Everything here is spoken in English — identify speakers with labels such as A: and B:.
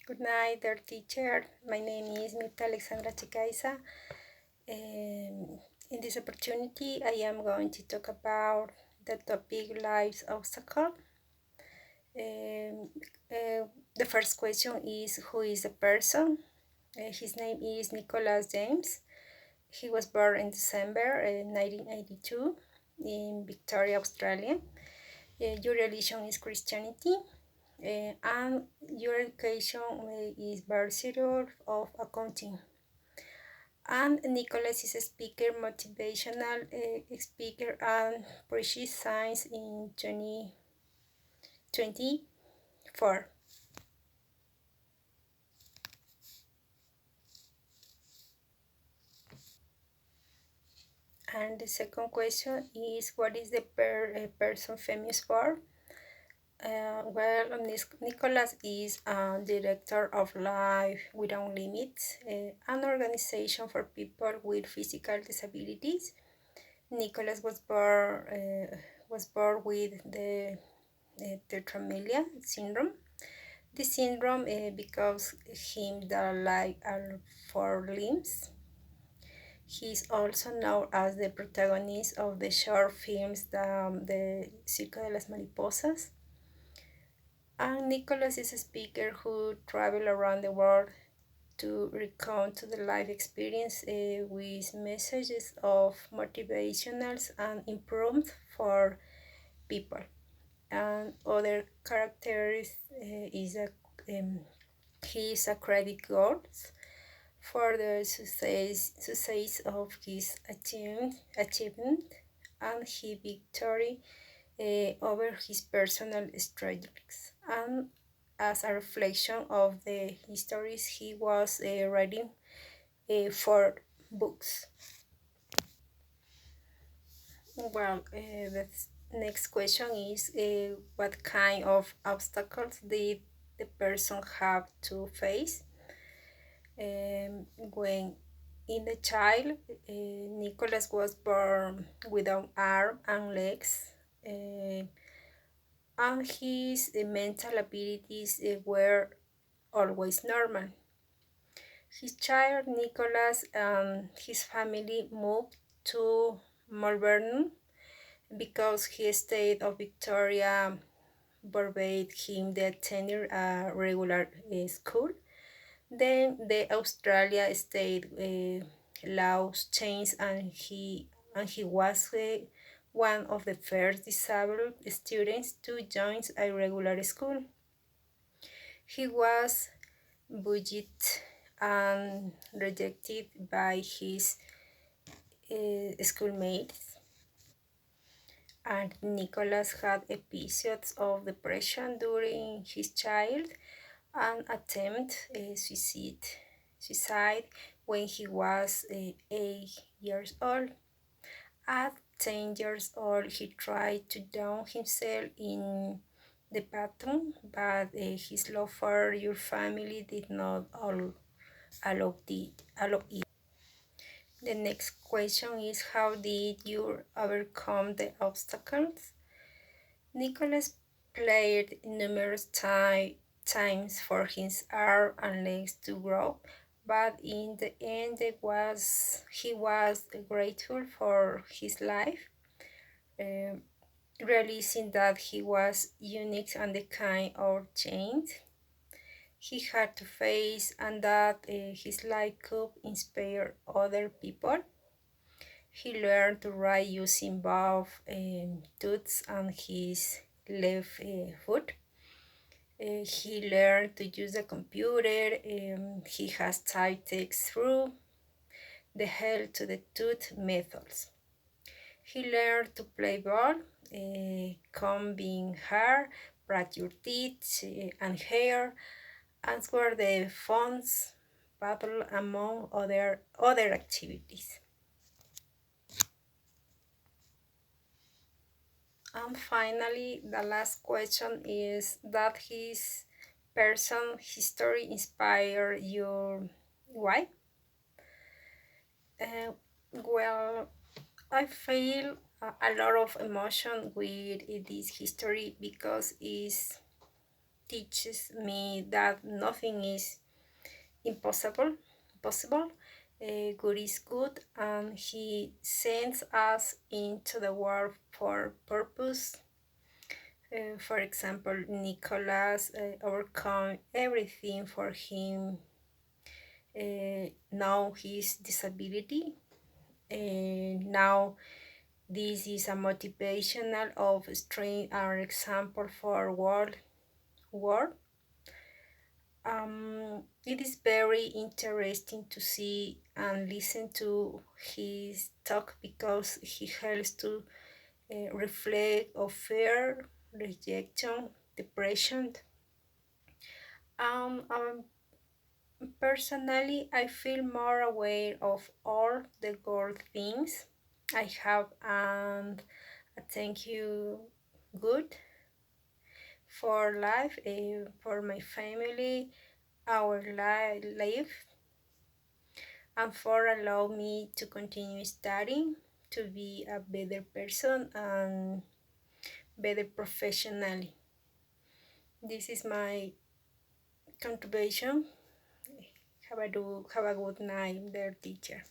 A: Good night, dear teacher. My name is Mirta Alexandra Chicaiza. In this opportunity, I am going to talk about the topic life's obstacle. The first question is, who is the person? His name is Nicholas James. He was born in December 1982 in Victoria, Australia. Your religion is Christianity. And your education is Bachelor of Accounting. And Nicholas is a speaker, motivational speaker, and preaches science in 2024. And the second question is, what is the person famous for? Nicholas is director of Life Without Limits, an organization for people with physical disabilities. Nicholas was born with the tetraamelia syndrome. This syndrome because him that like are four limbs. He is also known as the protagonist of the short films the Circo de las Mariposas. And Nicholas is a speaker who travels around the world to recount the life experience with messages of motivationals and improvement for people. And other characters is a he is a credit goals for the success of his achievement and his victory over his personal struggles. And as a reflection of the histories he was writing for books. Well, the next question is what kind of obstacles did the person have to face? When in the child, Nicholas was born without arm and legs, and his mental abilities were always normal. His child Nicholas and his family moved to Melbourne because his state of Victoria forbade him to attend a regular school. Then the Australia state laws changed, and he was one of the first disabled students to join a regular school. He was bullied and rejected by his schoolmates, and Nicholas had episodes of depression during his child and suicide when he was 8 years old. At 10 years old, he tried to drown himself in the bathroom, but his love for your family did not allow it. The next question is, how did you overcome the obstacles? Nicholas played numerous times for his arm and legs to grow, but in the end he was grateful for his life, realizing that he was unique and the kind of change he had to face, and that his life could inspire other people. He learned to write using both tools and his left foot. He learned to use the computer. He has typed text through the help to the tooth methods. He learned to play ball, combing hair, brush your teeth and hair, answer the phones, battle, among other activities. And finally, the last question is that his person history inspire you. Why? Well, I feel a lot of emotion with this history because it's teaches me that nothing is impossible. Possible. God is good, and He sends us into the world for purpose. For example, Nicholas overcome everything for him. Now his disability. Now this is a motivational of strength and example for world. It is very interesting to see and listen to his talk because he helps to reflect of fear, rejection, depression. Um, Personally, I feel more aware of all the good things I have, and I thank you good for life, for my family, our life, and for allow me to continue studying to be a better person and better professionally. This is my contribution. Have a good night, dear teacher.